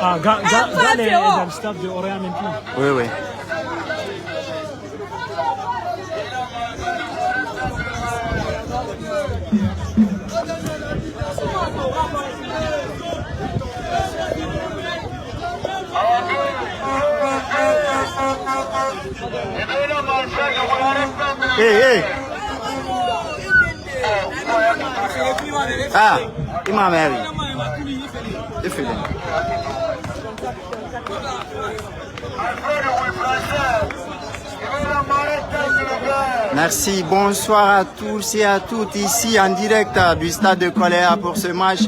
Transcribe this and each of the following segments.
Ah, Gale est dans le staff de Orient maintenant. Oui, oui. Hey, hey. Ah, Imam Harry. Merci, bonsoir à tous et à toutes ici en direct du stade de Koléa pour ce match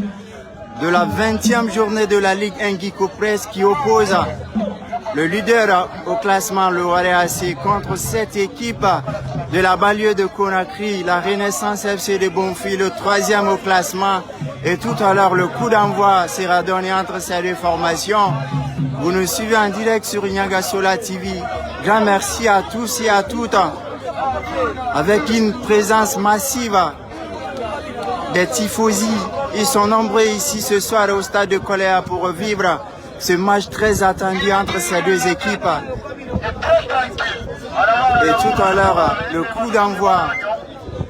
de la 20e journée de la Ligue 1 Guico Press qui oppose le leader au classement, le RAC, contre cette équipe de la banlieue de Conakry, la Renaissance FC de Bonfils, le 3e au classement. Et tout à l'heure, le coup d'envoi sera donné entre ces deux formations. Vous nous suivez en direct sur Niagasola TV. Grand merci à tous et à toutes. Avec une présence massive des tifosi. Ils sont nombreux ici ce soir au stade de Koléa pour vivre ce match très attendu entre ces deux équipes. Et tout à l'heure, le coup d'envoi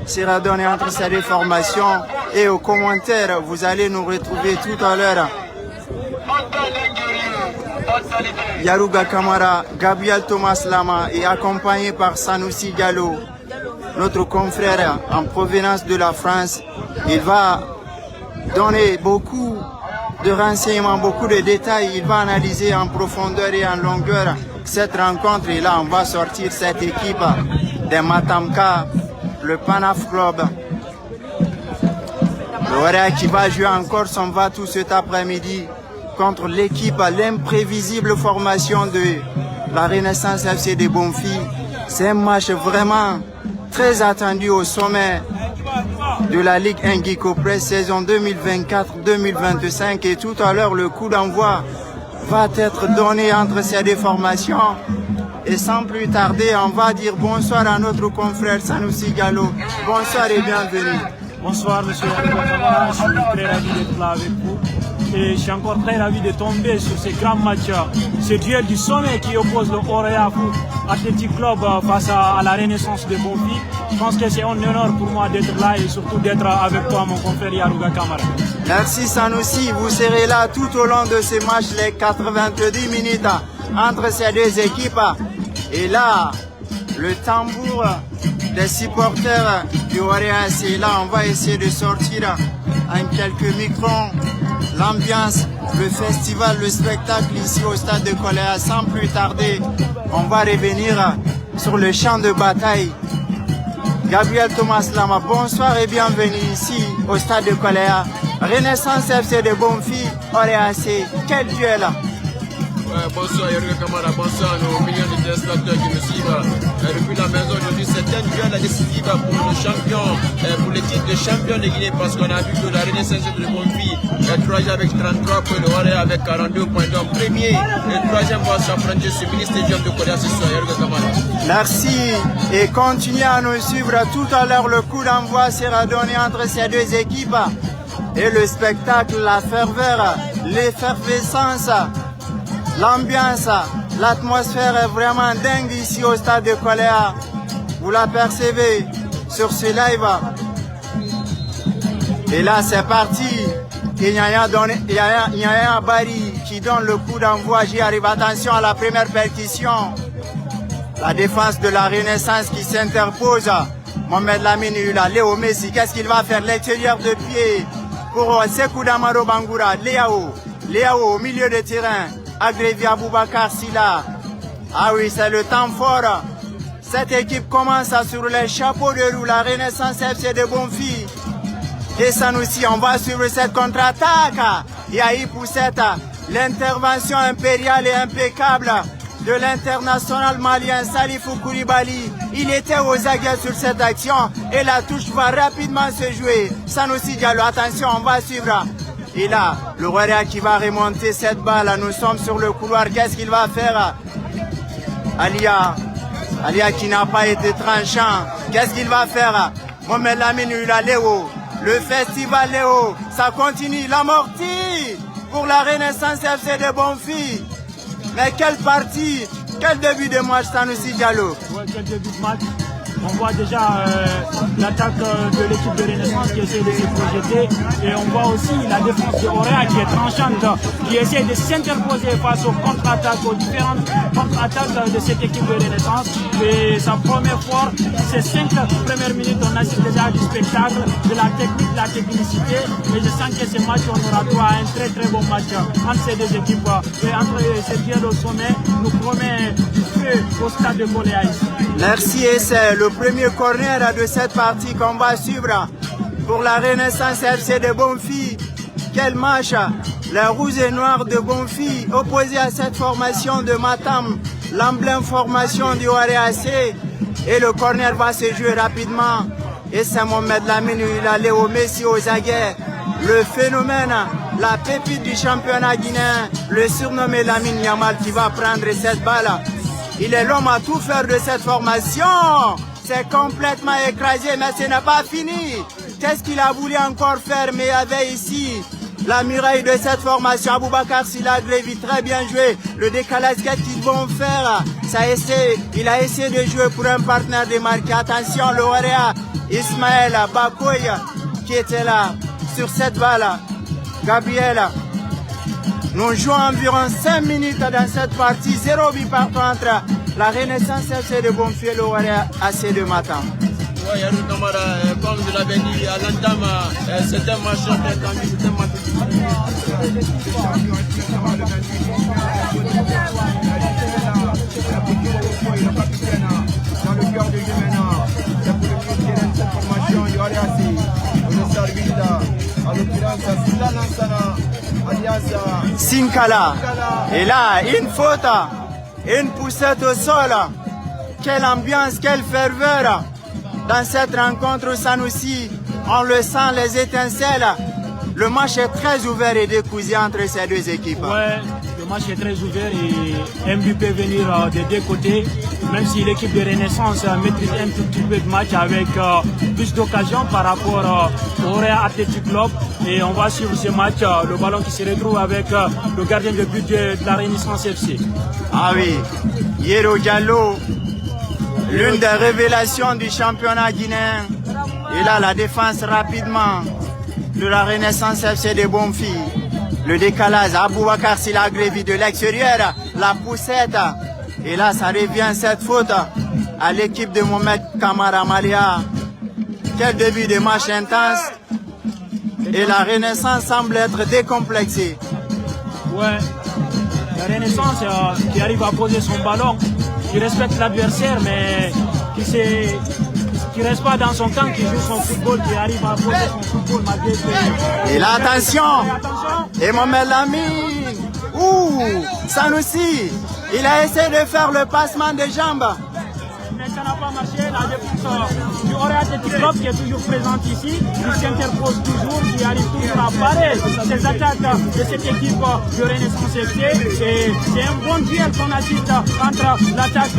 sera donné entre ces deux formations. Et aux commentaires, vous allez nous retrouver tout à l'heure. Yarouga Kamara, Gabriel Thomas Lama est accompagné par Sanoussi Diallo, notre confrère en provenance de la France. Il va donner beaucoup de renseignements, beaucoup de détails. Il va analyser en profondeur et en longueur cette rencontre. Et là, on va sortir cette équipe des Matamka, le Panaf Club. Le Wara qui va jouer encore son va-tout cet après-midi contre l'équipe, l'imprévisible formation de la Renaissance FC de Bonfils. C'est un match vraiment très attendu au sommet de la Ligue 1 Guico Press saison 2024-2025. Et tout à l'heure, le coup d'envoi va être donné entre ces deux formations. Et sans plus tarder, on va dire bonsoir à notre confrère Sanoussi Diallo. Bonsoir et bienvenue. Bonsoir, monsieur Kamara. Je suis très ravi d'être là avec vous. Et je suis encore très ravi de tomber sur ce grand match, ce duel du sommet qui oppose le Orient Athletic Club face à la Renaissance de Bonfils. Je pense que c'est un honneur pour moi d'être là et surtout d'être avec toi, mon confrère Yarouga Kamara. Merci Sanoussi, vous serez là tout au long de ces matchs, les 90 minutes entre ces deux équipes. Et là, le tambour des supporters du Orient, c'est là, on va essayer de sortir en quelques microns l'ambiance, le festival, le spectacle ici au stade de Koléa. Sans plus tarder, on va revenir sur le champ de bataille. Gabriel Thomas Lama, bonsoir et bienvenue ici au stade de Koléa. Renaissance FC de Bonfils, RAC, quel duel! Bonsoir Yarouga Kamara, bonsoir à nos millions de téléspectateurs qui nous suivent depuis la maison aujourd'hui. C'est un duel décisif pour le champion, pour le titre de champion de Guinée, parce qu'on a vu que la Renaissance de Bonfils est troisième avec 33 points, le Warrior avec 42 points. Donc premier et troisième vont s'affronter ce ministre de Koléa ce soir, Yarouga Kamara. Merci et continuez à nous suivre. Tout à l'heure, le coup d'envoi sera donné entre ces deux équipes. Et le spectacle, la ferveur, l'effervescence, l'ambiance, l'atmosphère est vraiment dingue ici au stade de Koléa. Vous la percevez sur ce live. Et là, c'est parti. Il y a un Bari qui donne le coup d'envoi. J'y arrive. Attention à la première percussion. La défense de la Renaissance qui s'interpose. Mohamed Lamine Hula, Léo Messi, qu'est-ce qu'il va faire? L'extérieur de pied pour Sekou Damaro Bangoura. Léao au milieu de terrain. Agrévi Aboubakar Silla. Ah oui, c'est le temps fort. Cette équipe commence sur les chapeaux de roue. La Renaissance FC de Bonfils. Et Sanoussi, on va suivre cette contre-attaque. Yahi Poussette, l'intervention impériale et impeccable de l'international malien Salifou Koulibaly. Il était aux aguets sur cette action et la touche va rapidement se jouer. Sanoussi Diallo, attention, on va suivre. Et là, le Warrior qui va remonter cette balle. Nous sommes sur le couloir. Qu'est-ce qu'il va faire? Alia qui n'a pas été tranchant. Qu'est-ce qu'il va faire? Mohamed Lamine Hula, Léo. Le festival Léo. Ça continue. L'amorti. pour la Renaissance FC de Bonfi. Mais quelle partie, quel début de match, Sanoussi Diallo. Ouais, quel début de match. On voit déjà l'attaque de l'équipe de Renaissance qui essaie de se projeter et on voit aussi la défense de Auréa qui est tranchante, qui essaie de s'interposer face aux contre-attaques, aux différentes contre-attaques de cette équipe de Renaissance. Et sa première fois, ces 5 premières minutes, on assiste déjà du spectacle, de la technique, de la technicité. Et je sens que ce match, on aura droit à un très très bon match entre ces deux équipes. Et entre ces duels au sommet, nous promet du feu au stade de Coléaïs. Merci et c'est le premier corner de cette partie qu'on va suivre pour la Renaissance FC de Bonfi. Quel match! Les rouges et noirs de Bonfi opposés à cette formation de Matam, l'emblème formation du ORAC. Et le corner va se jouer rapidement. Et c'est Mohamed Lamine, il a Léo Messi aux aguets. Le phénomène, la pépite du championnat guinéen, le surnommé Lamine Yamal qui va prendre cette balle. Il est l'homme à tout faire de cette formation. C'est complètement écrasé, mais ce n'est pas fini. Qu'est-ce qu'il a voulu encore faire? Mais il y avait ici la muraille de cette formation. Aboubakar Sila Grévi, très bien joué. Le décalage qu'ils vont faire, il a essayé de jouer pour un partenaire de marqué. Attention, le Lauréat Ismaël Bakoy qui était là sur cette balle. Gabriel. Nous jouons environ 5 minutes dans cette partie. 0 but partout entre la Renaissance FC de Bonfi et le AC de Matam. Oui, Yarou Kamara, comme je l'avais dit à l'entame, c'est un match tendu, c'est un match dans le cœur du jeu maintenant. C'est pour le milieu de cette formation du RAC. On est servi à l'occurrence Sila Lansana. Sinkala. Et là, une faute, une poussette au sol. Quelle ambiance, quelle ferveur dans cette rencontre Sanoussi. On le sent, les étincelles. Le match est très ouvert et décousu entre ces deux équipes. Ouais, le match est très ouvert et un but peut venir des deux côtés. Même si l'équipe de Renaissance maîtrise un tout petit peu de match avec plus d'occasions par rapport au Real Athletic Club. Et on va suivre ce match, le ballon qui se retrouve avec le gardien de but de la Renaissance FC. Ah oui, Yero Diallo, l'une des révélations du championnat guinéen. Et là, la défense rapidement de la Renaissance FC de Bonfi. Le décalage, Aboubakar Sila Grévi de l'extérieur, la poussette. Et là, ça revient cette faute à l'équipe de Mohamed Kamara Malia. Quel début de match intense. Et la Renaissance semble être décomplexée. Ouais, la Renaissance qui arrive à poser son ballon, qui respecte l'adversaire, mais qui reste pas dans son camp, qui joue son football, qui arrive à poser son football malgré que... Et là, attention. Et Mohamed Lamine. Ouh, Sanoussi. Il a essayé de faire le passement de jambes. Mais ça n'a pas marché. La défense du Real Athletic Club qui est toujours présente ici, qui s'interpose toujours, qui arrive toujours à parer ces attaques de cette équipe de Renaissance FC. Et c'est un bon duel qu'on assiste entre l'attaque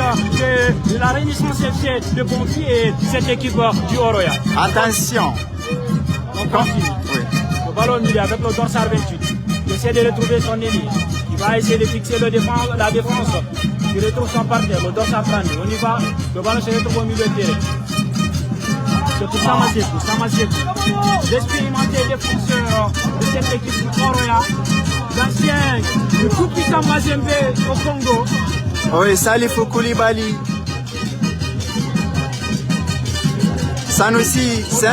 de la Renaissance FC de Bonfi et cette équipe du Oroya. Attention. On continue. Oui. Le ballon il est avec le dorsal 28. Il essaie de retrouver son ennemi. Il va essayer de fixer la défense. Il retrouve son partenaire, le dorsal 32. On y va. Le ballon se retrouve au milieu de terrain. C'est pour Samasekou. L'expérimenté défenseur de cette équipe du Oroya. L'ancien, le tout puissant Mazembe au Congo. Oui, Salifou Koulibaly. Sanoussi, c'est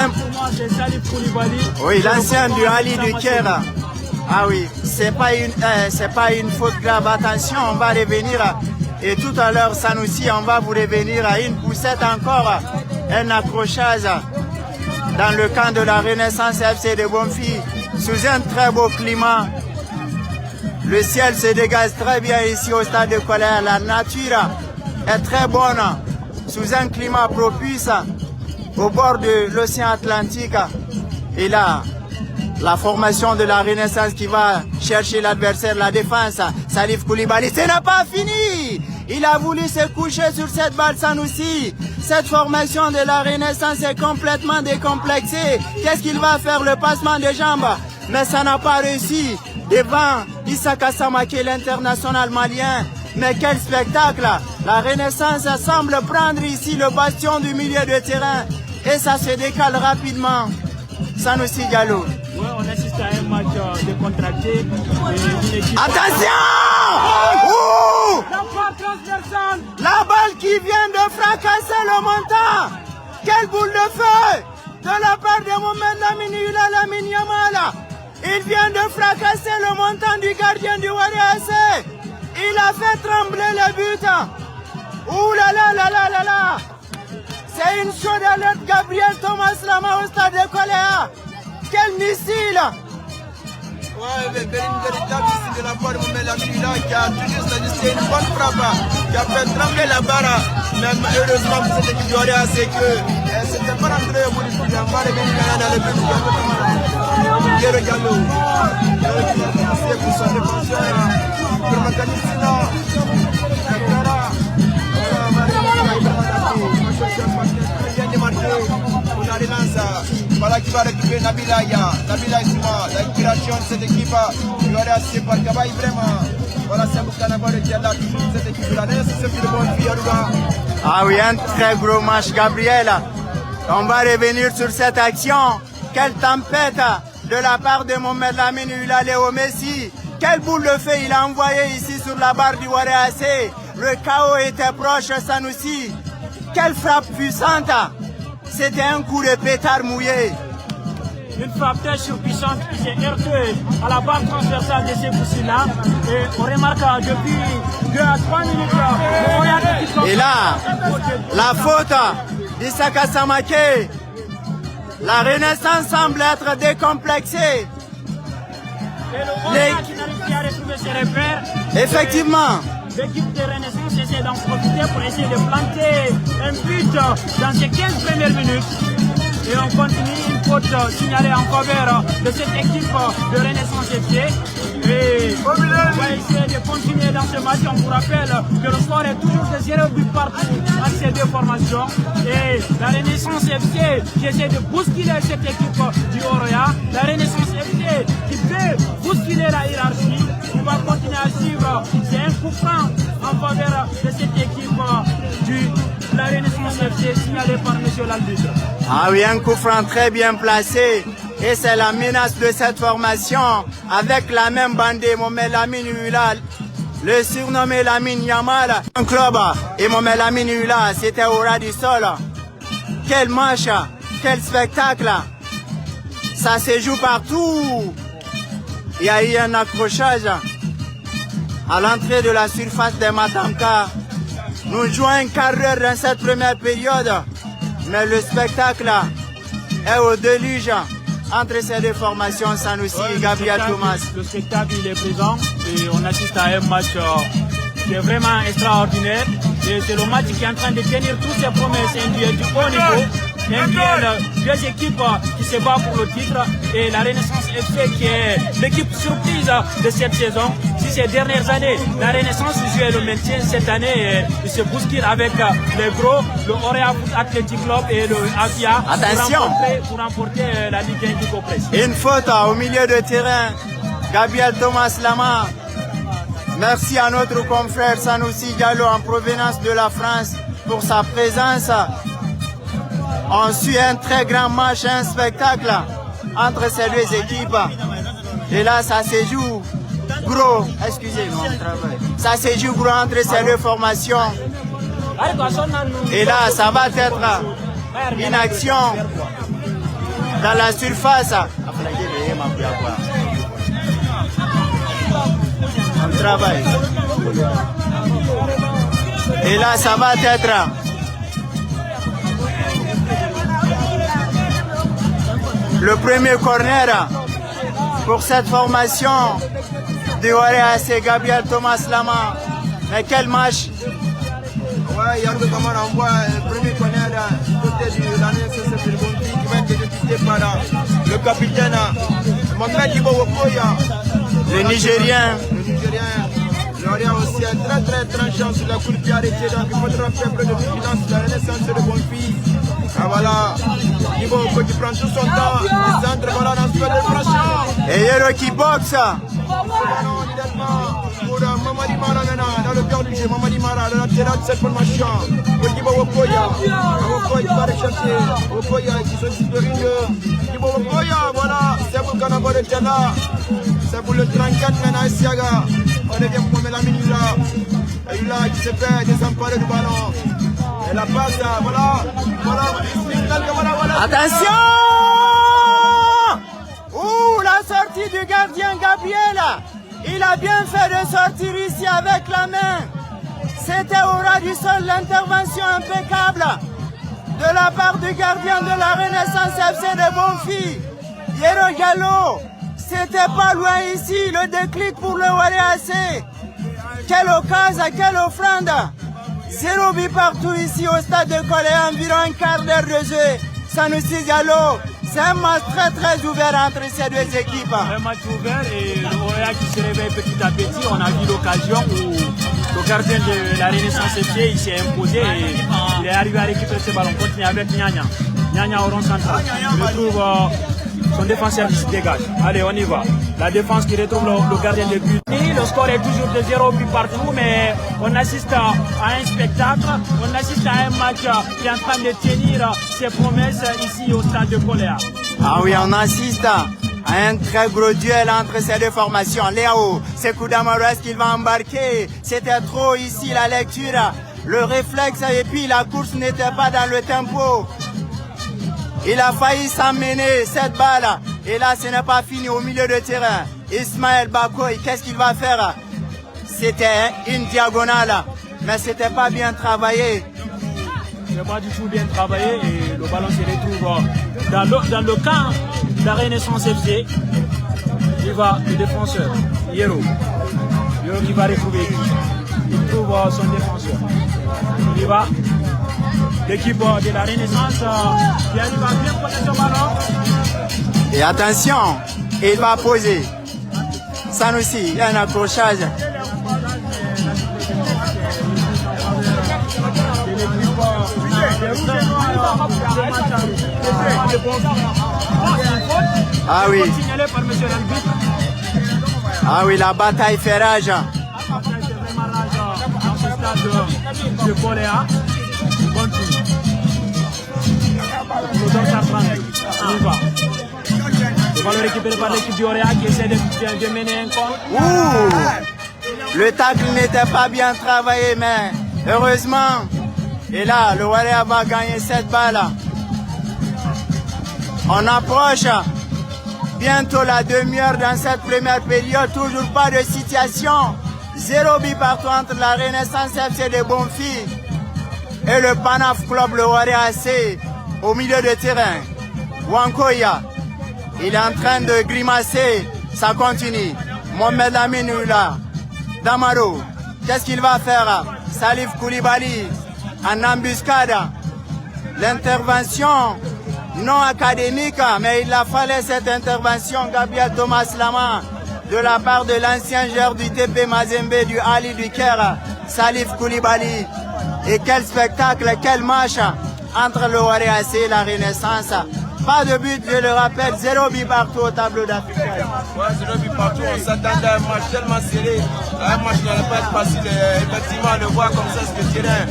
oui, l'ancien du Ali de Kera. Ah oui, c'est pas une faute grave. Attention, on va revenir. Et tout à l'heure, Sanoussi, on va vous revenir à une poussette encore. Un accrochage dans le camp de la Renaissance FC de Bonfi. Sous un très beau climat. Le ciel se dégage très bien ici au stade de Colère. La nature est très bonne. Sous un climat propice. Au bord de l'océan Atlantique. Et là, la formation de la Renaissance qui va chercher l'adversaire, la défense. Salif Koulibaly, ce n'est pas fini. Il a voulu se coucher sur cette balle Sanoussi. Cette formation de la Renaissance est complètement décomplexée. Qu'est-ce qu'il va faire? Le passement de jambes. Mais ça n'a pas réussi. devant Issaka Samake, l'international malien. Mais quel spectacle! La Renaissance semble prendre ici le bastion du milieu de terrain et ça se décale rapidement. Sanoussi Diallo. Ouais, on assiste à un match décontracté. Attention! Ouh! La balle qui vient de fracasser le montant. Quelle boule de feu de la part de Mohamed Lamine Yamal. Il vient de fracasser le montant du gardien du Warrior AC. Il a fait trembler le but. Ouh là là là là là là. C'est une chaude alerte Gabriel Thomas Lama au stade de Koléa. Quel missile! Ouais, une véritable missile de la part de Mohamed Lamine qui a toujours statisé une bonne frappe, qui a fait trembler la barre. Mais heureusement pour cette équipe du Warrior, c'est que c'était pas rentré au bout du coup. Il a pas remis dans le but. Guerre Diallo. C'est pour son défenseur. Pour Makanisina. Voilà qui va récupérer Nabila Aya. Nabila Isma, la récupération de cette équipe du Warrior AC par Kabaï vraiment. Voilà, c'est un Boukanaba de Diallo, cette équipe de la NES, c'est une bonne fille. Ah oui, un très gros match, Gabriel. On va revenir sur cette action. Quelle tempête de la part de Mohamed Lamine Léo Messi. Quelle boule de feu il a envoyé ici sur la barre du Warrior AC. Le chaos était proche, Sanoussi. Quelle frappe puissante. C'était un coup de pétard mouillé. Une frappe très surpuissante qui s'est heurtée à la barre transversale de ces Boussina. Et on remarque depuis 2 à 3 minutes. Et là, la faute d'Issaka Samake. La Renaissance semble être décomplexée. Et le Warrior qui n'arrive pas à retrouver ses repères. Effectivement. L'équipe de Renaissance essaie d'en profiter pour essayer de planter un but dans ces 15 premières minutes. Et on continue une faute signalée en faveur de cette équipe de Renaissance FC. Et on va essayer de continuer dans ce match. On vous rappelle que le score est toujours de 0 but partout entre ces deux formations. Et la Renaissance FC qui essaie de bousculer cette équipe du Oroya. La Renaissance FC qui veut bousculer la hiérarchie. On va continuer à suivre. C'est un coup franc en faveur de cette équipe de la Renaissance FC signalé par M. l'arbitre. Ah oui, un coup franc très bien placé. Et c'est la menace de cette formation avec la même bandée, Mohamed Lamine Hulal, le surnommé Lamine Yamal. Un club et Mohamed Lamine Hulal, c'était au ras du sol. Quel match, quel spectacle. Ça se joue partout. Il y a eu un accrochage à l'entrée de la surface de Matamka. Nous jouons un quart d'heure dans cette première période. Mais le spectacle est au déluge entre ces deux formations, Sanoussi et Gabriel Thomas. Le spectacle il est présent et on assiste à un match qui est vraiment extraordinaire. Et c'est le match qui est en train de tenir toutes ses promesses. Un duel du haut niveau, un duel deux équipes qui se battent pour le titre et la Renaissance FC qui est l'équipe surprise de cette saison. Si ces dernières années, la Renaissance jouait le maintien, cette année, il se bouscule avec les gros, le Orea Athletic Club et le Avia pour remporter la Ligue 1 du Copresse. Une faute au milieu de terrain, Gabriel Thomas Lama. Merci à notre confrère Sanoussi Diallo en provenance de la France pour sa présence. On suit un très grand match, un spectacle entre ces deux équipes. Et là, ça se joue gros. Excusez-moi, ça se joue gros entre ces deux formations. Et là, ça va être une action dans la surface. On travaille. Et là, ça va être le premier corner pour cette formation de Warrior AC, Gabriel Thomas Lama. Mais quel match! Ouais, Yargo Kamara envoie le premier corner du côté de la NSS qui va être exécuté par le capitaine Mohamed Ibo Wokoya. Le Nigérien. Le Warrior aussi est très tranchant sur la cour qui a arrêté. Donc il faudra faire preuve de vigilance de la Renaissance de Bonfi. Ah voilà, Dibo qui prend tout son temps, il centre voilà dans ce de pression. Et Yero qui boxe. Pour Mamadi Mara dans le cœur du jeu, Mamadi Mara, le latéral de cette formation. Pour Dibo Wokoya, Wokoya va rechercher, Wokoya qui se dit de ring. Dibo Wokoya, voilà, c'est pour Kanabo de Tchada, c'est pour le 34 maintenant Siaga. On revient pour Melamine là, et là qui se fait désemparer du ballon. Et la passe, voilà. Attention! Ouh, la sortie du gardien Gabriel. Il a bien fait de sortir ici avec la main. C'était au ras du sol, l'intervention impeccable de la part du gardien de la Renaissance FC de Bonfi. Yero Gallo, c'était pas loin ici, le déclic pour le Warrior AC. Quelle occasion, quelle offrande! 0 but partout ici au stade de Collé, environ un quart d'heure de jeu. Sanoussi Diallo, c'est un match très ouvert entre ces deux équipes. Un match ouvert et le Warrior qui se réveille petit à petit. On a vu l'occasion où le gardien de la Renaissance FC il s'est imposé et il est arrivé à récupérer ce ballon. On continue avec Nyanya. Nyanya au rond central. Il retrouve son défenseur qui se dégage. Allez, on y va. La défense qui retrouve le gardien de but. Le score est toujours de 0 but partout, mais on assiste à un spectacle, on assiste à un match qui est en train de tenir ses promesses ici au stade de Coléa. Ah oui, on assiste à un très gros duel entre ces deux formations. Léo, c'est Koudamaro, est-ce qu'il va embarquer? C'était trop ici la lecture, le réflexe et puis la course n'était pas dans le tempo. Il a failli s'emmener cette balle. Et là, ce n'est pas fini au milieu de terrain. Ismaël Bakoy, qu'est-ce qu'il va faire? C'était une diagonale, mais c'était pas bien travaillé. C'est pas du tout bien travaillé et le ballon se retrouve dans le camp de la Renaissance FC. Il va le défenseur, Yero. Yero qui va retrouver qui? Il trouve son défenseur. Il y va. L'équipe de la Renaissance qui arrive à bien poser ce ballon. Et attention, il va poser. Sanoussi, il y a un accrochage. Ah oui. Ah oui, la bataille fait rage. Dans ce stade de Coléa. Continue. On y va. Le ballon récupéré par l'équipe du Warrior qui essaie de mener un compte. Ouh, le tacle n'était pas bien travaillé, mais heureusement. Et là, le Warrior va gagner cette balle. On approche bientôt la demi-heure dans cette première période. Toujours pas de situation. 0 but partout entre la Renaissance FC de Bonfi et le Panaf Club, le Warrior AC, au milieu de terrain. Wankoya, il est en train de grimacer, ça continue. Mohamed Lamine là, Damaro, qu'est-ce qu'il va faire? Salif Koulibaly, en embuscade. L'intervention non académique, mais il a fallu cette intervention, Gabriel Thomas Lama, de la part de l'ancien joueur du TP Mazembe, du Ali du Caire, Salif Koulibaly. Et quel spectacle, quel match entre le Warrior AC et la Renaissance. Pas de but, je le rappelle, 0 but partout au tableau d'affichage. Ouais, 0 but partout, on s'attendait à un match tellement serré. Un match qui n'allait pas être facile. Effectivement, le voir comme ça, ce que je dirais.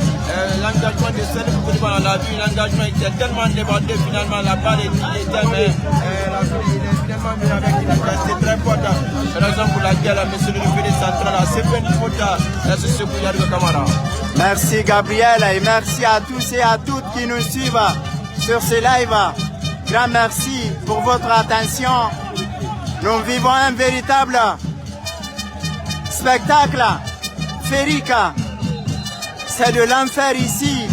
L'engagement de Salif Koulibaly, on l'a vu, l'engagement était tellement débordé finalement, la balle était, mais la balle il est finalement venu avec une intensité très forte. C'est la raison pour laquelle monsieur le référé central a CP Nipota, c'est ce qu'il y a de Camara. Merci Gabriel et merci à tous et à toutes qui nous suivent sur ce live. Grand merci pour votre attention. Nous vivons un véritable spectacle féerique. C'est de l'enfer ici.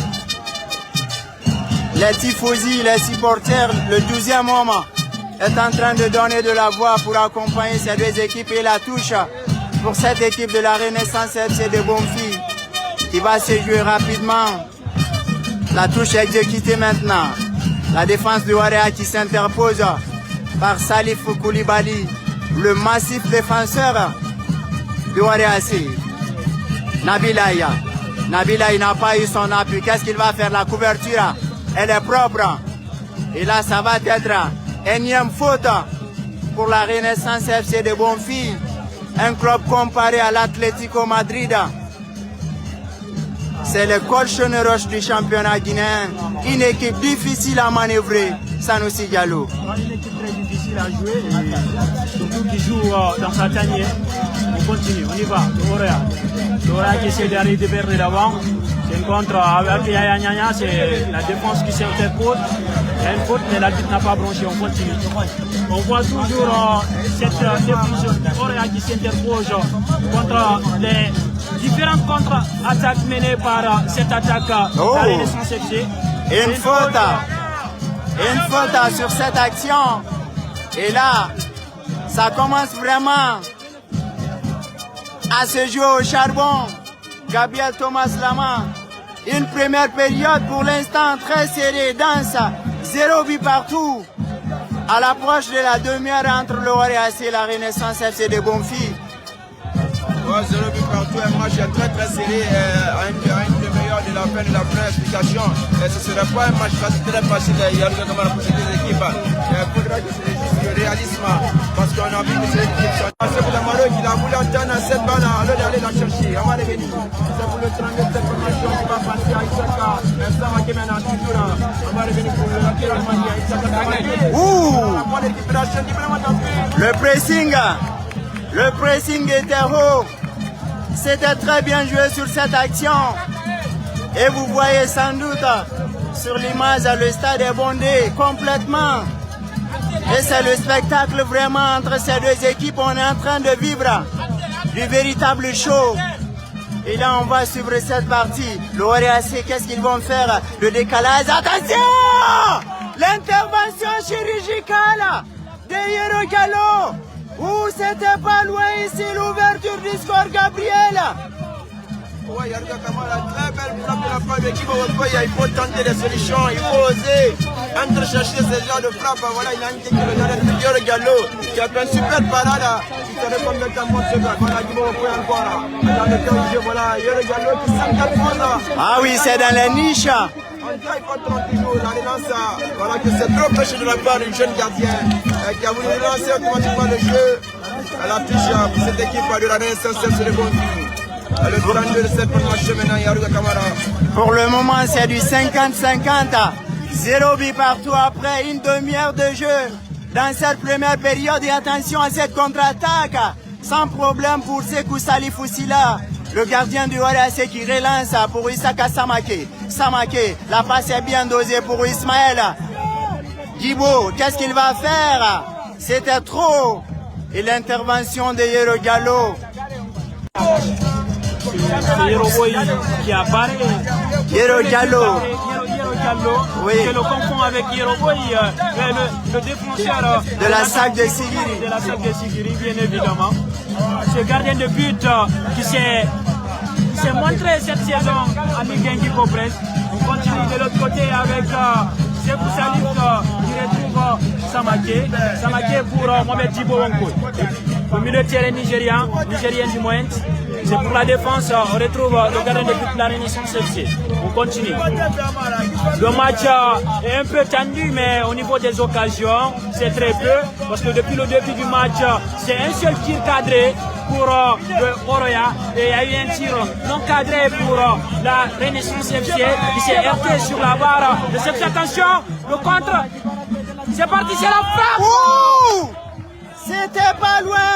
Les tifosi, les supporters, le 12e homme est en train de donner de la voix pour accompagner ces deux équipes et la touche pour cette équipe de la Renaissance FC de Bonfi qui va se jouer rapidement. La touche est exécutée maintenant. La défense du Warrior qui s'interpose par Salif Koulibaly, le massif défenseur du Warrior AC. Nabilaï n'a pas eu son appui. Qu'est-ce qu'il va faire? La couverture elle est propre. Et là, ça va être énième faute pour la Renaissance FC de Bonfils, un club comparé à l'Atlético Madrid. C'est le colchonne roche du championnat guinéen, une équipe difficile à manœuvrer, Sanoussi Diallo. Une équipe très difficile à jouer et surtout qui joue dans sa tanière. On continue, on y va, L'Orea qui essaie d'arriver vers l'avant. C'est une contre avec Yaya Nyanya, c'est la défense qui s'interpose. Il y a une faute, mais l'arbitre n'a pas branché, on continue. On voit toujours cette défense Orea qui s'interpose contre les différentes contre-attaques menées par cette attaque de la Renaissance FC. Une faute sur cette action. Et là, ça commence vraiment à se jouer au charbon. Gabriel Thomas Lama. Une première période pour l'instant très serrée, dense. 0 but partout. À l'approche de la demi-heure entre l'Orea et la Renaissance FC de Bonfils. 0 but partout, un match très serré à une demi-heure de la fin de la première explication. Ce ne serait pas un match très facile pour ces deux équipes. Il faudra que c'est juste le réalisme parce qu'on a vu que c'est une équipe. C'est pour la Maroc qui a voulu attendre cette balle à l'heure d'aller la chercher. On va revenir. C'est pour le 32 cette formation qui va passer à Isaka. Sama qui mène à toujours. On va revenir pour le latéral Mani à Isaka. Le pressing était haut. C'était très bien joué sur cette action. Et vous voyez sans doute sur l'image, le stade est bondé complètement. Et c'est le spectacle vraiment entre ces deux équipes. On est en train de vivre du véritable show. Et là, on va suivre cette partie. L'Orea, qu'est-ce qu'ils vont faire? Le décalage. Attention! L'intervention chirurgicale de Yero Gallo. C'était pas loin ici l'ouverture du score, Gabriel. Ouais, Yarga Kamara, très belle frappe de la part de l'équipe. Il faut tenter des solutions, il faut oser entrechercher ce genre de frappe. Voilà, il a une technique de Yero Gallo qui a fait une super parade. Il serait comme le tampon de seconde. Voilà, il va encore. Dans le temps du jeu, voilà, Yero Gallo qui s'interpose. Ah oui, c'est dans les niches. On dirait qu'il faut 30 jours, la relance, voilà que c'est trop péché de la part du jeune gardien qui a voulu relancer automatiquement le jeu à la fiche pour cette équipe de la Renaissance FC de Bonfils. Le 32 de cette formation maintenant, Yarga Kamara. Pour le moment, c'est du 50-50. 0 but partout après une demi-heure de jeu dans cette première période. Et attention à cette contre-attaque. Sans problème pour Sekou Salifou Sila. Le gardien du ORAC qui relance pour Isaka Samake. Samake, la passe est bien dosée pour Ismaël. Gibo, qu'est-ce qu'il va faire? C'était trop. Et l'intervention de Yero Gallo. C'est Yero Boy qui apparaît. Yero Gallo. Oui. Je le confonds avec Yero Boy, le défenseur de la SAC de Sigiri. De la SAC de Sigiri, bien évidemment. Ce gardien de but qui s'est montré cette saison à Ligue 1 Presse. On continue de l'autre côté avec Sekou Salif qui retrouve Samake pour Mohamed Djibo Wonko. Au milieu de terrain nigérien du Moent. C'est pour la défense, on retrouve le gardien de but de la Renaissance FC. On continue. Le match est un peu tendu, mais au niveau des occasions, c'est très peu. Parce que depuis le début du match, c'est un seul tir cadré pour le Orea. Et il y a eu un tir non cadré pour la Renaissance FC. Il s'est heurté sur la barre de cette attention. Le contre. C'est parti, c'est la frappe. Ouh! C'était pas loin.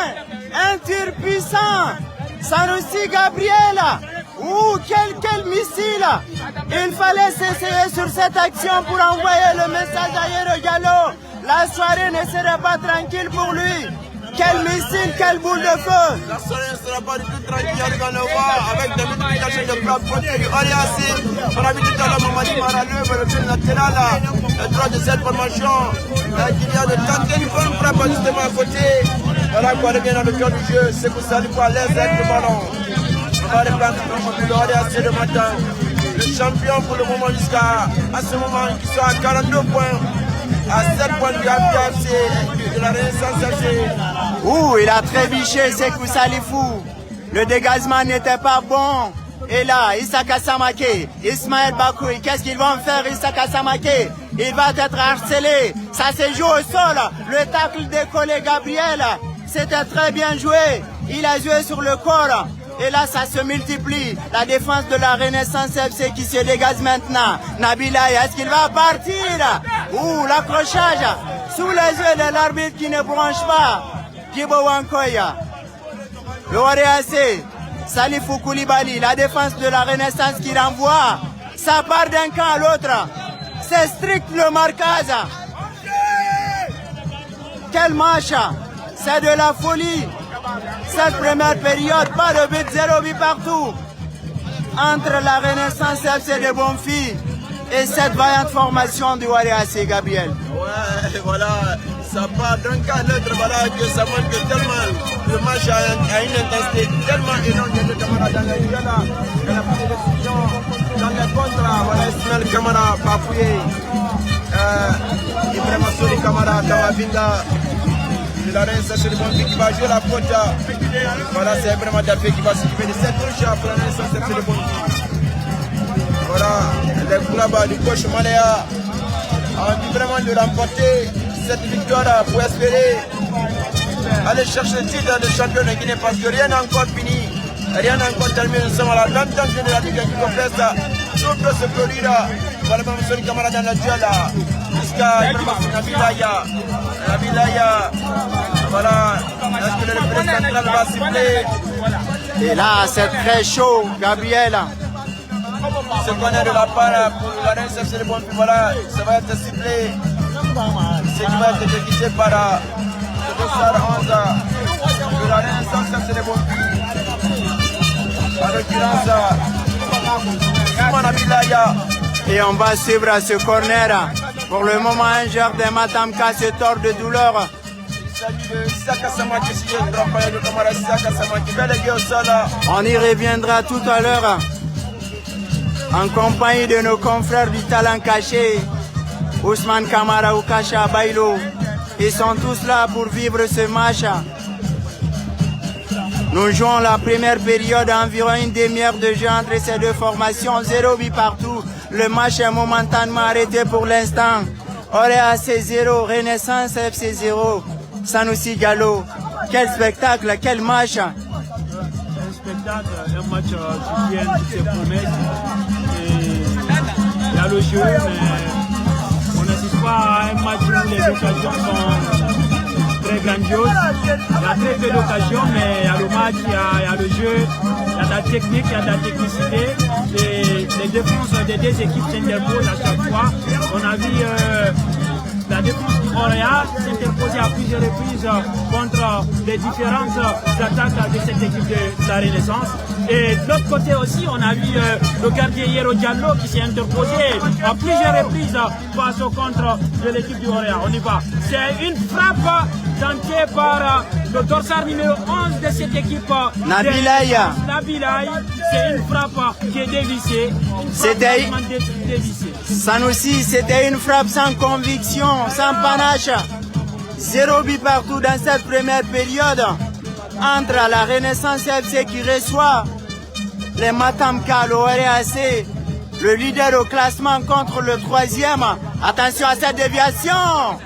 Un tir puissant. Sanoussi Gabriel. Ouh, quel missile. Il fallait s'essayer sur cette action pour envoyer le message à Yero Gallo. La soirée ne serait pas tranquille pour lui. Quel missile, quelle boule de feu. La soirée ne sera pas du tout tranquille avec des multiplications de frappes contre du Oriassi. On a vu tout à l'heure Mamadi Maraleu, le fil latéral, le droit de cette formation, qui vient de tenter une bonne frappe justement à côté. Voilà qu'on revient dans le cœur du jeu, c'est pour ça qu'il faut à l'aise avec le ballon. On va reprendre le Oriassi le matin. Le champion pour le moment jusqu'à ce moment qui soit à 42 points. À 7 points du APFC de la Renaissance FC. Ouh, il a trébuché Sekou Salifou. Le dégagement n'était pas bon. Et là, Isaka Samake, Ismaël Bakoui, qu'est-ce qu'ils vont faire Isaka Samake? Il va être harcelé. Ça se joue au sol. Le tacle décollé Gabriel. C'était très bien joué. Il a joué sur le corps. Et là, ça se multiplie. La défense de la Renaissance FC qui se dégage maintenant. Nabila, est-ce qu'il va partir? Ouh, l'accrochage. Sous les yeux de l'arbitre qui ne branche pas. Djibo Wankoya. Le Warease. Salifou Koulibaly. La défense de la Renaissance qui renvoie. Ça part d'un camp à l'autre. C'est strict le marquage. Quel match. C'est de la folie. Cette première période, pas de but, 0 but partout. Entre la Renaissance FC de Bonfi et cette vaillante formation du Warease, Gabriel. Ouais, voilà, ça part d'un cas à l'autre, voilà, que ça montre que tellement le match a une intensité tellement énorme que les camarades dans les duels, dans la première décision, dans les contrats, voilà, Ismaël Kamara, Papouye, Ibrahima Soli Kamara, Kawavinda. La Renaissance FC de Bonfi qui va jouer la faute. Voilà, c'est vraiment Dapé qui va s'occuper de cette touche pour la Renaissance FC de Bonfi. Voilà, le club du coach Maléa a envie vraiment de remporter cette victoire pour espérer aller chercher le titre de champion de Guinée parce que rien n'a encore fini, rien n'a encore terminé. Nous sommes à la 20e de la Ligue qui complète. Tout peut se produire. Voilà, même son camarade dans la duel jusqu'à Nabilaya. Voilà, est-ce que le représentant central va siffler? Et là, c'est très chaud, Gabriel. Ce qu'on a de la part pour la Renaissance FC de Bonfi, voilà, ça va être sifflé. Ce qui va être exécuté par le dossard 11 de la Renaissance FC de Bonfi. En l'occurrence, Simon Abilaya. Et on va suivre à ce corner. Pour le moment, un joueur de Matamka se tord de douleur. Il s'agit de Isaka Samake, si je ne trompe pas, le camarade Isaka Samake, bel et au sol. On y reviendra tout à l'heure. En compagnie de nos confrères du talent caché, Ousmane Kamara ou Kacha Bailo. Ils sont tous là pour vivre ce match. Nous jouons la première période à environ une demi-heure de jeu entre ces deux formations, 0 but partout. Le match est momentanément arrêté pour l'instant. Warease 0, Renaissance FC 0. Sanoussi Gallo. Quel spectacle, quel match. Un spectacle, un match qui vient de ses promesses. Il y a le jeu, mais on n'assiste pas à un match où les occasions sont très grandioses. Il y a très peu d'occasions, mais il y a le match, il y a le jeu, il y a de la technique, il y a de la technicité. Et les défenses des deux équipes s'interposent à chaque fois. On a vu la défense du Montréal s'interposer à plusieurs reprises contre les différentes attaques de cette équipe de la Renaissance. Et de l'autre côté aussi, on a vu le gardien Yero Diallo qui s'est interposé à plusieurs reprises face au contre de l'équipe du Montréal. On y va. C'est une frappe tentée par le dorsal numéro 11 de cette équipe. Nabilaya. Nabilaya. C'est une frappe qui est dévissée. C'était Sanoussi, c'était une frappe sans conviction, sans panache. 0 but partout dans cette première période. Entre la Renaissance FC qui reçoit les Matamka, le Warease, le leader au classement contre le 3e. Attention à cette déviation.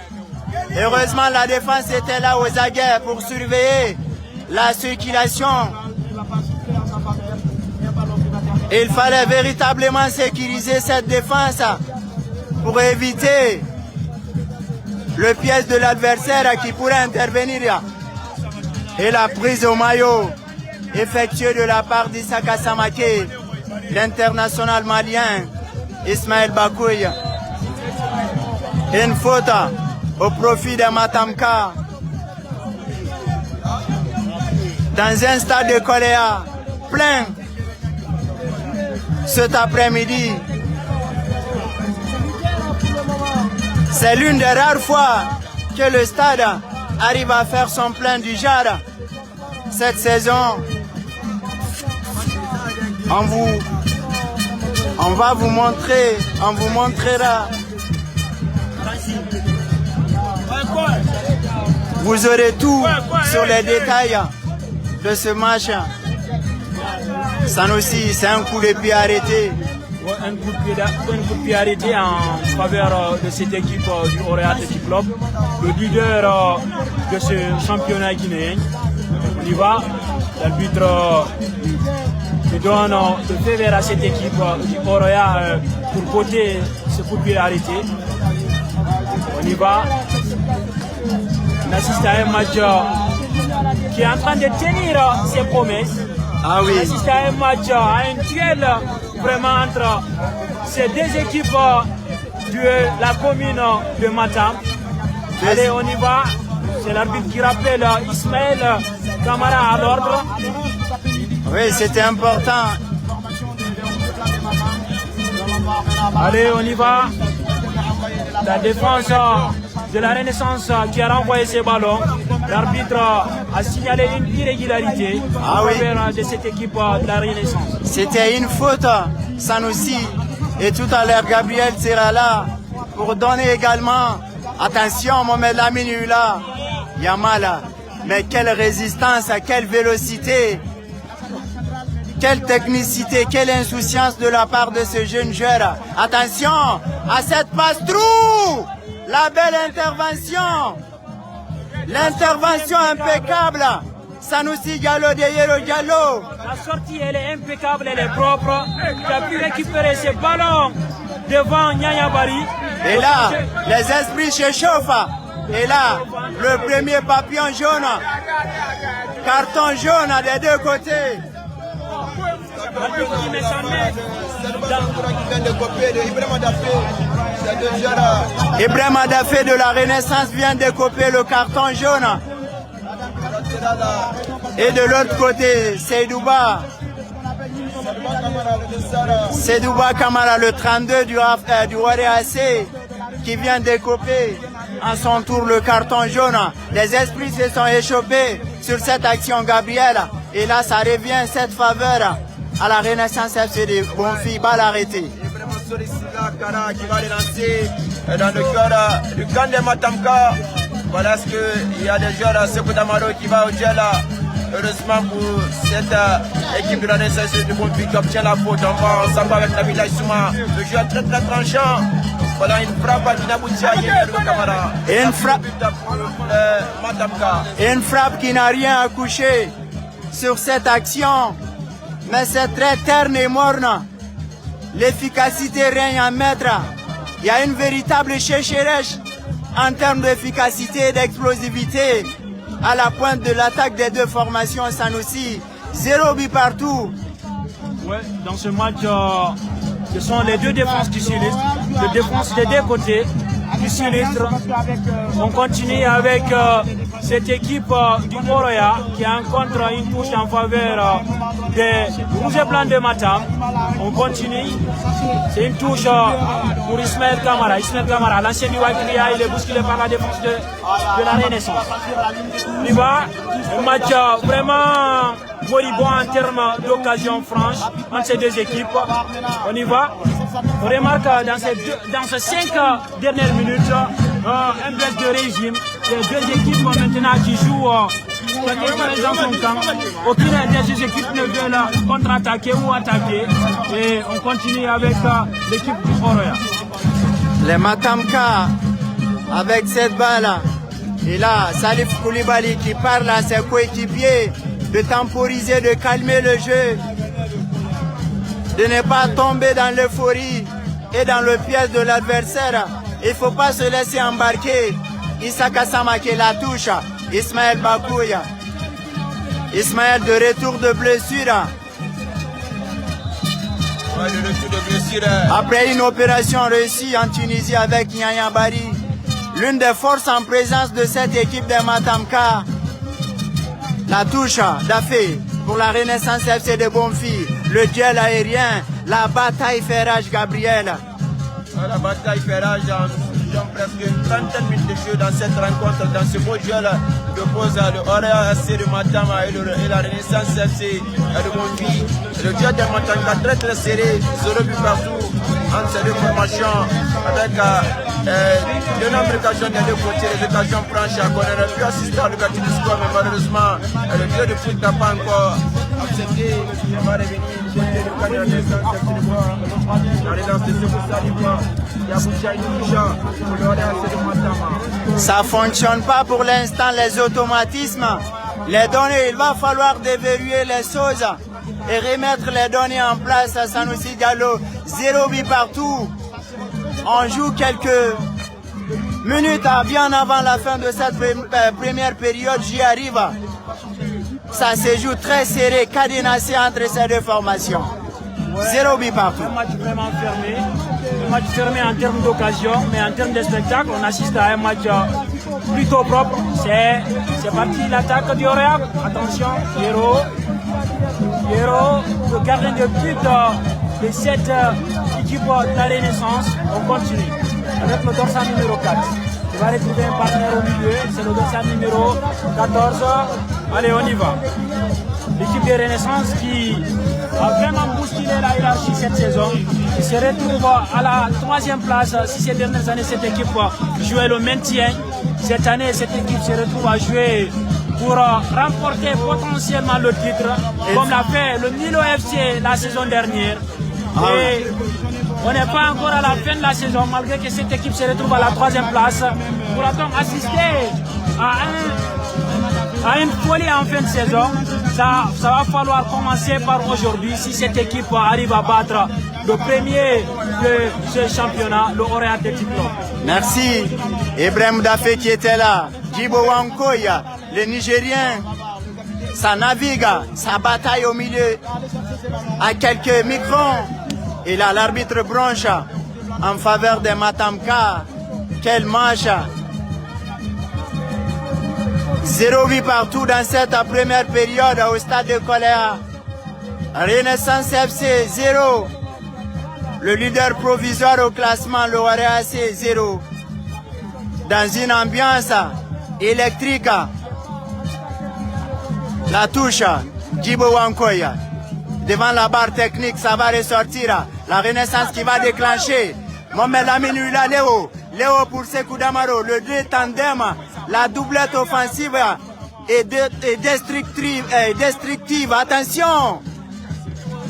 Heureusement, la défense était là aux aguets pour surveiller la circulation. Il fallait véritablement sécuriser cette défense pour éviter le piège de l'adversaire qui pourrait intervenir. Et la prise au maillot effectuée de la part d'Isaka Samake, l'international malien Ismaël Bakoui. Une faute au profit de Matamka. Dans un stade de Koléa plein cet après-midi. C'est l'une des rares fois que le stade arrive à faire son plein du genre. Cette saison, on va vous montrer, on vous montrera. Vous aurez tout sur les détails de ce match. Sanoussi, c'est un coup de pied arrêté. Ouais, un coup de pied arrêté en faveur de cette équipe du Orea Athletic Club, le leader de ce championnat guinéen. On y va, l'arbitre donne le feu vert à cette équipe du Orea pour côté ce coup de pied arrêté. On y va, on assiste à un match qui est en train de tenir ses promesses. Ah oui. On assiste à un match, à un duel vraiment entre ces deux équipes de la commune de Matam. Allez, on y va. C'est l'arbitre qui rappelle Ismaël Camara à l'ordre. Oui, c'était important. Allez, on y va. La défense de la Renaissance qui a renvoyé ses ballons. L'arbitre a signalé une irrégularité en faveur de cette équipe de la Renaissance. C'était une faute, Sanoussi. Et tout à l'heure, Gabriel sera là pour donner également. Attention, Mohamed Lamine Hula. Yamala. Mais quelle résistance, quelle vélocité. Quelle technicité, quelle insouciance de la part de ce jeune joueur. Attention à cette passe-trou. La belle intervention. L'intervention impeccable. Sanoussi Diallo de Yero Diallo. La sortie, elle est impeccable, elle est propre. Tu as pu récupérer ce ballon devant Nyanya Bari. Et là, les esprits s'échauffent. Et là, le premier papillon jaune. Carton jaune des deux côtés. Ibrahim Adafé de la Renaissance vient de copier le carton jaune. Et de l'autre côté, Seydouba Kamara, le 32 du Orea AC, qui vient de copier en son tour le carton jaune. Les esprits se sont échauffés sur cette action, Gabriel. Et là, ça revient cette faveur à la Renaissance FC de Bonfi, balle arrêtée. Qui va relancer dans le cœur du camp de Matamka. Voilà ce qu'il y a des joueurs, Sekou Damaro qui va au gel. Heureusement pour cette équipe de la Renaissance de Bonfi qui obtient la faute. On va ensemble avec Nabila Issouma. Le jeu est très très tranchant. Voilà une frappe qui n'aboutit à rien de Camara. Une frappe qui n'a rien accouché sur cette action. Mais c'est très terne et morne. L'efficacité règne en maître. Il y a une véritable chercherèche en termes d'efficacité et d'explosivité à la pointe de l'attaque des deux formations. Sanoussi, 0 but partout. Ouais, dans ce match, ce sont les deux défenses qui s'illustrent. Les défenses des deux côtés qui s'illustrent. On continue avec cette équipe du Orea qui rencontre une touche en faveur des Rouges et Blancs de Matam. On continue. C'est une touche pour Ismaël Camara. Ismaël Camara, l'ancien du Wagria, il est bousculé par la défense de la Renaissance. Il va, un match vraiment moribond en termes d'occasion franche entre ces deux équipes. On y va. On remarque dans ces 5 dernières minutes un baisse de régime. Les deux équipes maintenant qui jouent dans son camp. Aucune des deux équipes ne veut contre-attaquer ou attaquer. Et on continue avec l'équipe du Orea. Les Matamka avec cette balle. Et là, Salif Koulibaly qui parle à ses coéquipiers de temporiser, de calmer le jeu, de ne pas tomber dans l'euphorie et dans le piège de l'adversaire. Il ne faut pas se laisser embarquer. Issa Kassama qui la touche. Ismaël Bakouya. Ismaël de retour de blessure. Après une opération réussie en Tunisie avec Nyanya Bari, l'une des forces en présence de cette équipe de Matamka, la touche d'Afé pour la Renaissance FC de Bonfi, le duel aérien, la bataille fait rage, Gabriel. La bataille fait rage, nous avons presque une trentaine de minutes de jeu dans cette rencontre, dans ce beau duel qui oppose le Orea AC de Matam et la Renaissance FC de Bonfi. Le duel de Matam très très serré, 0 but partout entre ces deux formations, avec de nombreuses occasions des deux côtés, les occasions franches. On aurait pu assister à l'ouverture du score, mais malheureusement, le jeu de foot n'a pas encore accepté, il va revenir jouer le cadre de Renaissance FC de Bois. La relance de Sekou Saliba, Yaboucha Idoucha, pour l'Orient FC de Matama. Ça ne fonctionne pas pour l'instant, les automatismes. Les données, il va falloir déverrouiller les choses et remettre les données en place à Sanoussi Diallo. 0 but partout. On joue quelques minutes bien avant la fin de cette première période. J'y arrive. Ça se joue très serré, cadenassé entre ces deux formations. 0 but partout. Un match vraiment fermé. Un match fermé en termes d'occasion, mais en termes de spectacle, on assiste à un match plutôt propre. C'est parti l'attaque du Orient. Attention, Hiro, le gardien de but de cette équipe de la Renaissance. On continue avec le dorsal numéro 4. Il va retrouver un partenaire au milieu, c'est le dorsal numéro 14. Allez, on y va. L'équipe de Renaissance qui a vraiment bousculé la hiérarchie cette saison. Il se retrouve à la 3e place. Si ces dernières années, cette équipe jouait le maintien, cette année, cette équipe se retrouve à jouer pour remporter potentiellement le titre, comme l'a fait le Nilo FC la saison dernière. Et on n'est pas encore à la fin de la saison, malgré que cette équipe se retrouve à la 3e place. Pourra-t-on assister à une folie en fin de saison? Ça va falloir commencer par aujourd'hui si cette équipe arrive à battre le premier de ce championnat, le Orient Athletic Club. Merci. Ibrahim Dafé qui était là. Djibo Wankoya, le Nigérien, ça navigue, ça bataille au milieu à quelques microns. Et là, l'arbitre bronche en faveur de Matamka. Quel match! 0 but partout dans cette première période au stade de Koléa. Renaissance FC 0. Le leader provisoire au classement, le RAC 0. Dans une ambiance électrique. La touche, Djibo Wankoya. Devant la barre technique, ça va ressortir. La Renaissance qui va déclencher. Mohamed Lamine Léo pour Sekou Damaro. Le deux tandem. La doublette offensive est destructive. Attention!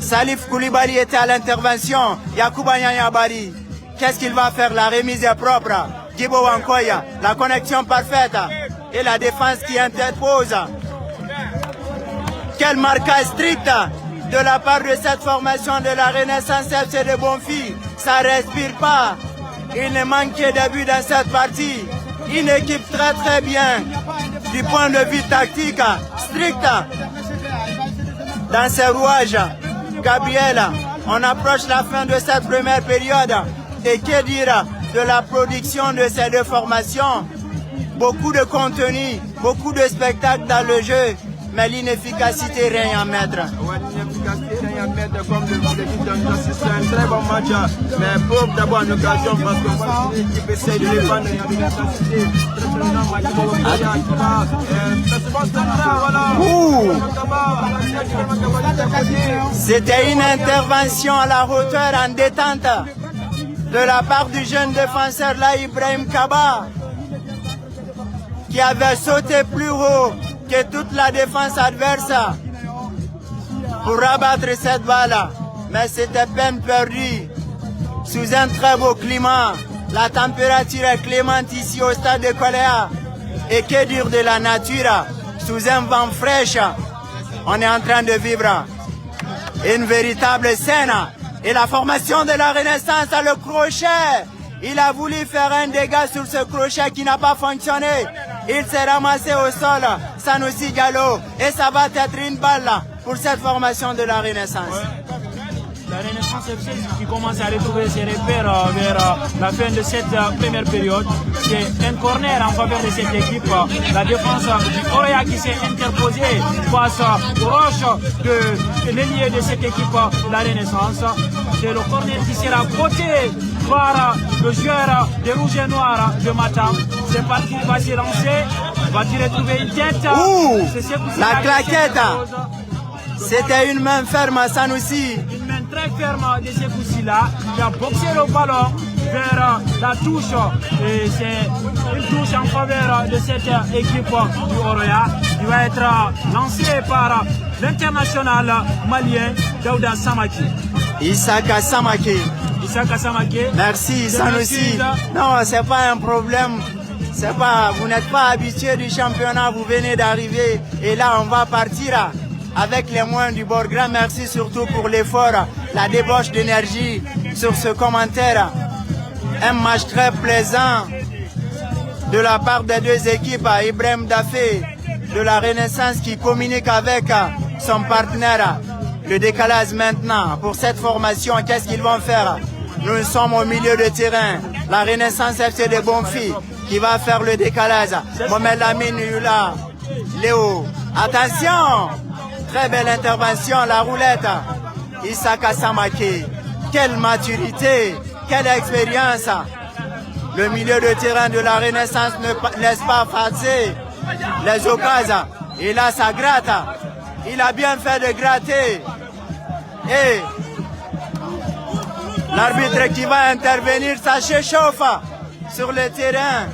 Salif Koulibaly était à l'intervention. Yacouba Nyanyabari. Qu'est-ce qu'il va faire? La remise est propre. Djibo Wankoya. La connexion parfaite. Et la défense qui interpose. Quel marquage strict de la part de cette formation de la Renaissance FC de Bonfi. Ça respire pas. Il ne manque de but dans cette partie. Une équipe très bien du point de vue tactique, strict dans ses rouages. Gabriel, on approche la fin de cette première période. Et que dire de la production de ces deux formations? Beaucoup de contenu, beaucoup de spectacles dans le jeu, mais l'inefficacité rien à mettre. Ouais, l'inefficacité rien à mettre, comme le dit, c'est un très bon match, mais pour d'abord une occasion, parce que moi, l'équipe essaie de défendre l'intensité. C'était une intervention à la hauteur en détente de la part du jeune défenseur là, Ibrahim Kaba, qui avait sauté plus haut que toute la défense adverse pour rabattre cette balle. Mais c'était peine perdue. Sous un très beau climat, la température est clémente ici au stade de Koléa. Et que dire de la nature? Sous un vent fraîche, on est en train de vivre une véritable scène. Et la formation de la Renaissance a le crochet. Il a voulu faire un dégât sur ce crochet qui n'a pas fonctionné. Il s'est ramassé au sol, Sanoussi Diallo, et ça va être une balle pour cette formation de la Renaissance. La Renaissance FC qui commence à retrouver ses repères vers la fin de cette première période. C'est un corner en faveur de cette équipe. La défense du Orient qui s'est interposée face aux roches de l'ailier de cette équipe, la Renaissance. C'est le corner qui sera porté par le joueur des Rouges et Noirs de Matam. C'est parti, il va s'y lancer. Va-t-il retrouver une tête? Ouh, la claquette. C'était une main ferme à Sanoussi. Une main très ferme de Sekou là, qui a boxé le ballon vers la touche. Et c'est une touche en faveur de cette équipe du Orient. qui va être lancé par l'international malien Daouda Samake. Isaka Samake. Isaka Samake. Merci Sanoussi. Non, c'est pas un problème. C'est pas, vous n'êtes pas habitué du championnat, vous venez d'arriver et là on va partir avec les moyens du bord. Grand merci surtout pour l'effort, la débauche d'énergie sur ce commentaire. Un match très plaisant de la part des deux équipes, Ibrahim Dafé de la Renaissance qui communique avec son partenaire. Le décalage maintenant pour cette formation, qu'est-ce qu'ils vont faire? Nous sommes au milieu de terrain. La Renaissance FC de Bonfi qui va faire le décalage. Mohamed Lamine Yula, Léo. Attention! Très belle intervention, la roulette. Isaka Samake. Quelle maturité, quelle expérience. Le milieu de terrain de la Renaissance ne laisse pas passer les occasions. Et là, ça gratte. Il a bien fait de gratter. Et l'arbitre qui va intervenir, ça s'échauffe sur le terrain.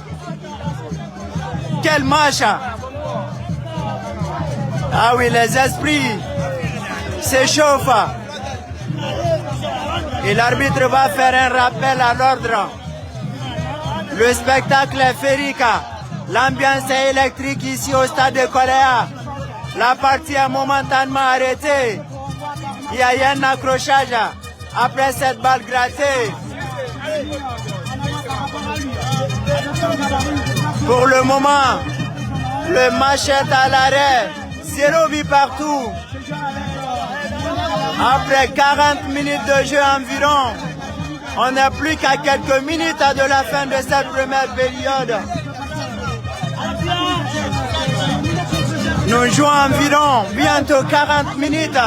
Quel match! Ah oui, les esprits s'échauffent. Et l'arbitre va faire un rappel à l'ordre. Le spectacle est féerique. L'ambiance est électrique ici au stade de Korea. La partie est momentanément arrêtée. Il y a eu un accrochage après cette balle grattée. Pour le moment, le match est à l'arrêt. 0 but partout. Après 40 minutes de jeu environ, on n'est plus qu'à quelques minutes de la fin de cette première période. Nous jouons environ bientôt 40 minutes.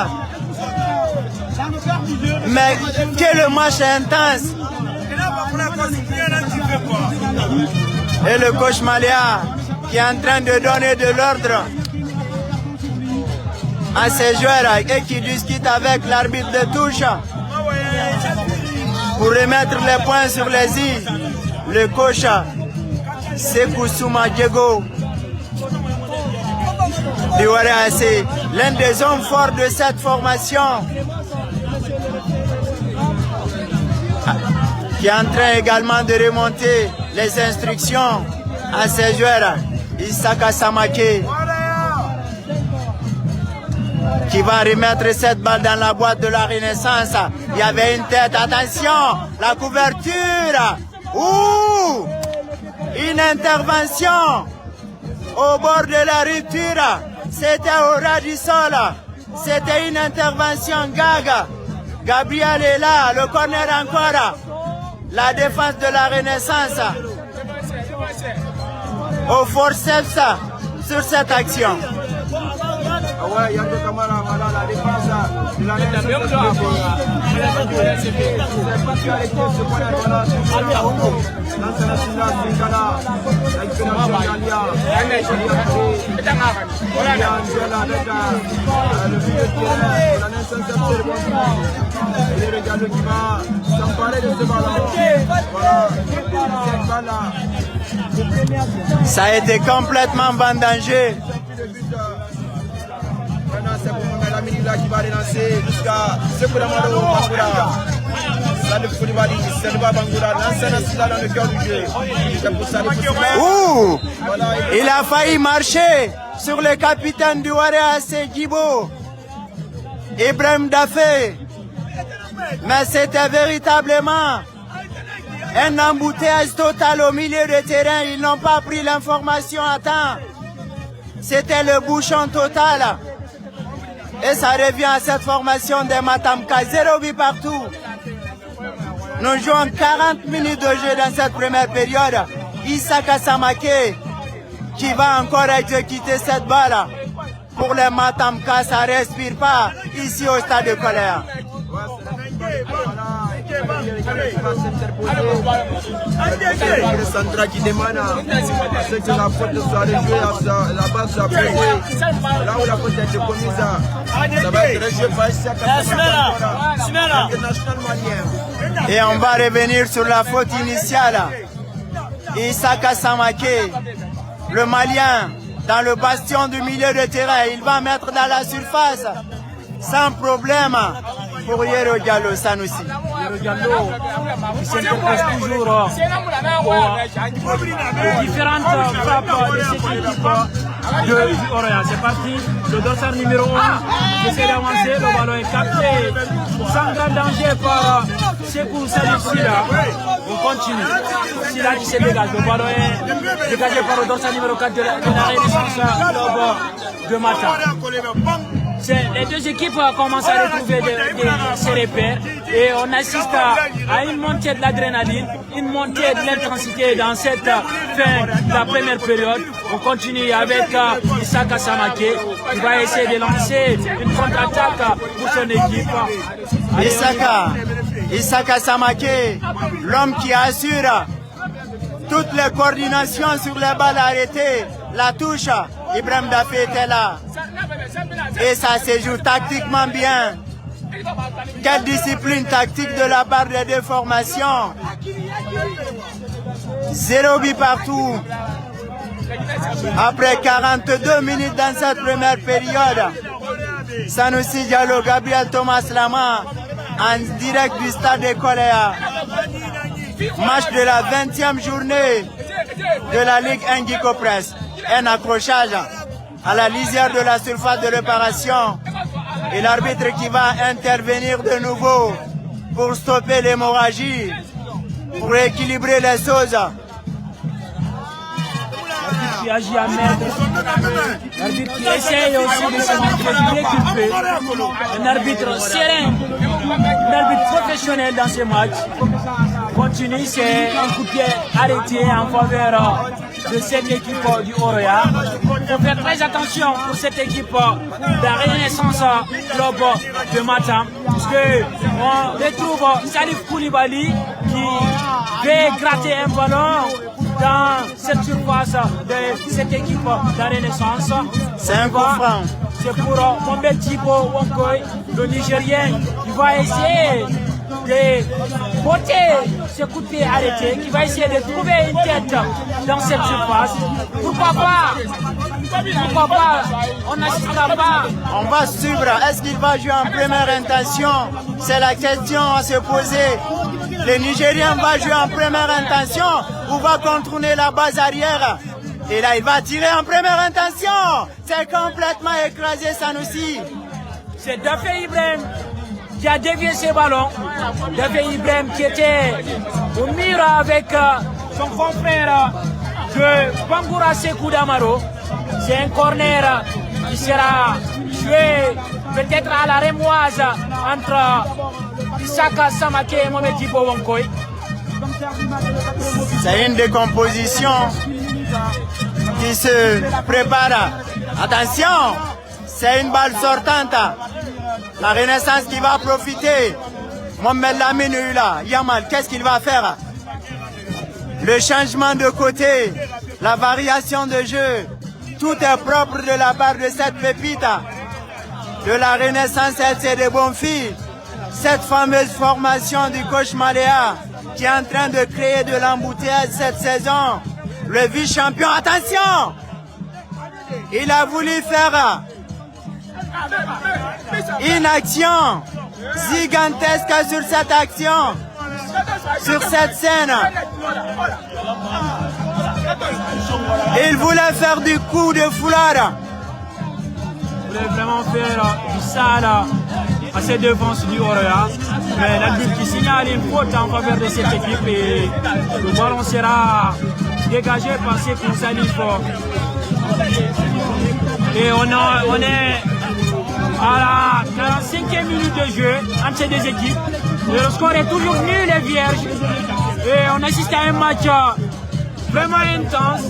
Mais que le match est intense. Et le coach Malia qui est en train de donner de l'ordre à ses joueurs et qui discute avec l'arbitre de touche pour remettre les points sur les i. Le coach Sekou Souma Diego du Warrior AC, l'un des hommes forts de cette formation, qui est en train également de remonter les instructions à ses joueurs. Isaka Samake qui va remettre cette balle dans la boîte de la Renaissance. Il y avait une tête, attention, la couverture. Ouh, une intervention au bord de la rupture. C'était au ras du sol. C'était une intervention gaga. Gabriel est là, le corner encore. La défense de la Renaissance au forceps sur cette action. Ouais, Yango Kamara, voilà la défense de la Renaissance. Ça a été complètement vendangé. Maintenant, c'est pour Mohamed Lamine qui va relancer jusqu'à Sekouramalo Bangoura. Salif Koulibaly, Selva Bangoura, l'ancien assistant dans le cœur du jeu. C'est pour Salif Koulibaly. Ouh, il a failli marcher sur le capitaine du Warrior AC Djibo, Ibrahim Dafé. Mais c'était véritablement un embouteillage total au milieu de terrain. Ils n'ont pas pris l'information à temps. C'était le bouchon total. Et ça revient à cette formation des Matamka. 0 but partout. Nous jouons 40 minutes de jeu dans cette première période. Isaka Samake qui va encore exécuter cette balle. Pour les Matamka, ça ne respire pas ici au stade de Korea. Le Sandra qui demande à ceux que la faute soit rejouée à la base soit posée. Là où la faute est commise, ça va être rejoué par Isaka international malien. Et on va revenir sur la faute initiale. Isaka Samake, le Malien, dans le bastion du milieu de terrain. Il va mettre dans la surface sans problème pour Yero Diallo Sanoussi. Yero Diallo qui s'intéresse toujours aux différentes frappes de cette équipe du Oroya. C'est parti, le dossard numéro 1 essaie d'avancer, le ballon est capté sans grand danger par Sekou Salif Silla. On continue. Silla qui se dégage, le ballon est dégagé par le dossard numéro 4 de la Renaissance Club de Matam. Les deux équipes commencent à retrouver ses repères et on assiste à une montée de l'adrénaline, une montée de l'intensité dans cette fin de la première période. On continue avec Isaka Samake qui va essayer de lancer une contre-attaque pour son équipe. Isaka Samake, l'homme qui assure toutes les coordinations sur les balles arrêtées, la touche, Ibrahim Dafé était là. Et ça se joue tactiquement bien. Quelle discipline tactique de la part des deux formations. 0 but partout. Après 42 minutes dans cette première période, Sanoussi Diallo, Gabriel Thomas Lama, en direct du stade de Koléa. Match de la 20e journée de la Ligue Nguiko Press. Un accrochage à la lisière de la surface de réparation. Et l'arbitre qui va intervenir de nouveau pour stopper l'hémorragie, pour équilibrer les choses. Qui agit à mettre, l'arbitre qui essaye aussi de se montrer préoccupé, un arbitre serein, un arbitre professionnel dans ce match. Continue, c'est un coup de pied arrêté en faveur de cette équipe du Oroya. Il faut faire très attention pour cette équipe de la Renaissance Club de Matam, parce qu'on retrouve Salif Koulibaly qui veut gratter un ballon dans cette surface de cette équipe de la Renaissance. C'est un coup franc. C'est pour Mohamed Thibaut Wankoy, le Nigérien, qui va essayer de botter ce coup de pied arrêté, qui va essayer de trouver une tête dans cette surface. Pourquoi pas? On n'assistera pas. On va suivre. Est-ce qu'il va jouer en première intention? C'est la question à se poser. Le Nigérien va jouer en première intention ou va contourner la base arrière? Et là, il va tirer en première intention. C'est complètement écrasé, Sanoussi. C'est Dafé Ibrahim qui a dévié ses ballons. Dafé Ibrahim qui était au mur avec son confrère de Bangoura Sekou Damaro. C'est un corner qui sera joué peut-être à la rémoise entre Isaka Samake et Mohamed Thibaut Wankoy. C'est une décomposition qui se prépare. Attention, c'est une balle sortante. La Renaissance qui va profiter. Mohamed Lamine est là. Yamal, qu'est-ce qu'il va faire? Le changement de côté, la variation de jeu, tout est propre de la part de cette pépite. De la Renaissance c'est de Bonfils. Cette fameuse formation du coach Maléa qui est en train de créer de l'embouteillage cette saison. Le vice-champion, attention! Il a voulu faire une action gigantesque sur cette action, sur cette scène. Il voulait faire du coup de foulard. Il voulait vraiment faire du sale à cette défense du Oroya. Mais l'arbitre qui signale une faute en faveur de cette équipe et le ballon sera dégagé par Sekou Salif. Et on est à la 45e minute de jeu entre ces deux équipes. Le score est toujours nul et vierge. Et on assiste à un match vraiment intense.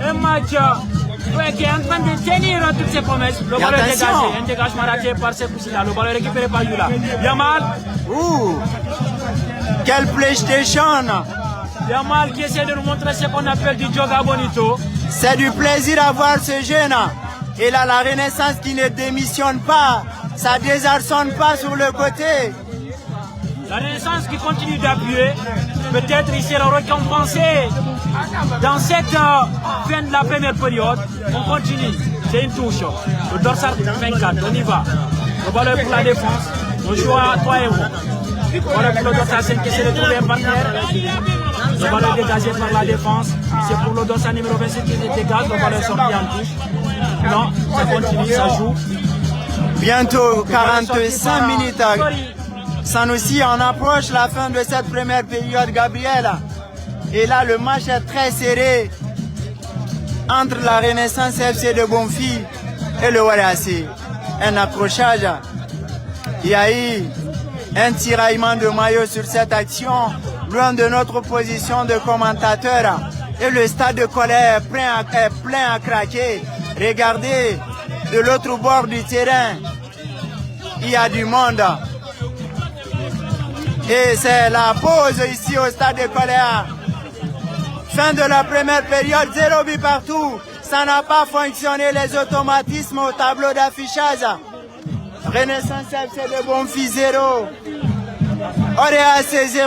Un match qui est en train de tenir toutes ses promesses. Le ballon est dégagé. Un dégagement raté par Sekou Silla. Le ballon est récupéré par Yula. Yamal. Ouh, quel PlayStation! Yamal qui essaie de nous montrer ce qu'on appelle du joga bonito. C'est du plaisir à voir ce jeune. Et là, la Renaissance qui ne démissionne pas. Ça désarçonne pas sur le côté. La Renaissance qui continue d'appuyer. Peut-être il sera récompensé dans cette fin de la première période. On continue. C'est une touche. Le dorsal 24, on y va. Le ballon pour la défense. On joue à 3 euros. Le ballon pour le dorsal 5 qui essaie de trouver un partenaire. Le ballon est dégagé par la défense. C'est pour le dorsal numéro 27 qui dégage. Le ballon est sorti en touche. Non, ça continue, ça joue. Bientôt 45 minutes. Sanoussi, on approche la fin de cette première période, Gabriel. Et là, le match est très serré entre la Renaissance FC de Bonfi et le WAC. Un accrochage. Il y a eu un tiraillement de maillot sur cette action, loin de notre position de commentateur. Et le stade de colère est plein à craquer. Regardez, de l'autre bord du terrain, il y a du monde. Et c'est la pause ici au stade de colère. Fin de la première période, 0 but partout. Ça n'a pas fonctionné, les automatismes au tableau d'affichage. Renaissance FC de Bonfi 0. Oréac 0.